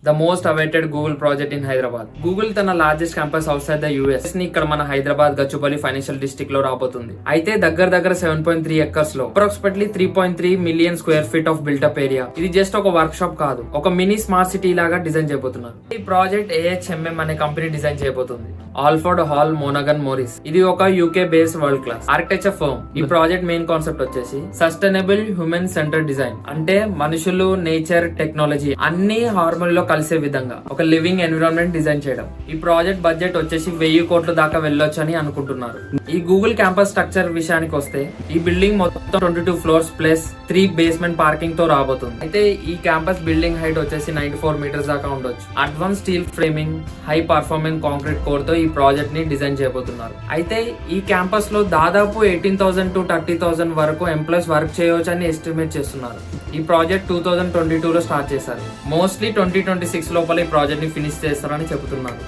The most awaited Google project in Hyderabad. Google తన largest campus outside the US ని ఇక్కడ మన Hyderabad గచ్చుపల్లి financial district లో రాబోతుంది. అయితే దగ్గర 7.3 ఎకర్స్ లో approximately 3.3 million square feet of built up area. ఇది జస్ట్ ఒక వర్క్ షాప్ కాదు, ఒక మినీ స్మార్ట్ సిటీ లాగా డిజైన్ చేయబోతున్నారు. ఈ ప్రాజెక్ట్ AHMM అనే కంపెనీ డిజైన్ చేయబోతుంది. ఆల్ఫర్డ్ హాల్ మోనగన్ మోరిస్. ఇది ఒక UK based world class architecture firm. ఈ ప్రాజెక్ట్ మెయిన్ కాన్సెప్ట్ వచ్చేసి సస్టైనబుల్ హ్యూమన్ సెంటర్ డిజైన్. అంటే మనుషులు, నేచర్, టెక్నాలజీ అన్ని హార్మోన్ లో కలిసే విధంగా ఒక లివింగ్ ఎన్విరాన్మెంట్ డిజైన్ చేయడం. ఈ ప్రాజెక్ట్ బడ్జెట్ వచ్చేసి 1000 కోట్ల దాకా వెళ్ళొచ్చని అనుకుంటున్నారు. ఈ గూగుల్ క్యాంపస్ స్ట్రక్చర్ విషయానికి వస్తే ఈ బిల్డింగ్ మొత్తం 22 ఫ్లోర్స్ ప్లస్ 3 బేస్మెంట్ పార్కింగ్ తో రాబోతుంది. అయితే ఈ క్యాంపస్ బిల్డింగ్ హైట్ వచ్చేసి 94 మీటర్స్ దాకా ఉండొచ్చు. Advance steel framing, high performance concrete core తో ఈ ప్రాజెక్ట్ ని డిజైన్ చేయబోతున్నారు. అయితే ఈ క్యాంపస్ లో దాదాపు 18,000 to 30,000 వరకు ఎంప్లాయీస్ వర్క్ చేయవచ్చు అని ఎస్టిమేట్ చేస్తున్నారు. ఈ ప్రాజెక్ట్ 2022 లో స్టార్ట్ చేశారు. మోస్ట్లీ 2026 లోపల ఈ ప్రాజెక్ట్ ని ఫినిష్ చేస్తారని చెబుతున్నారు.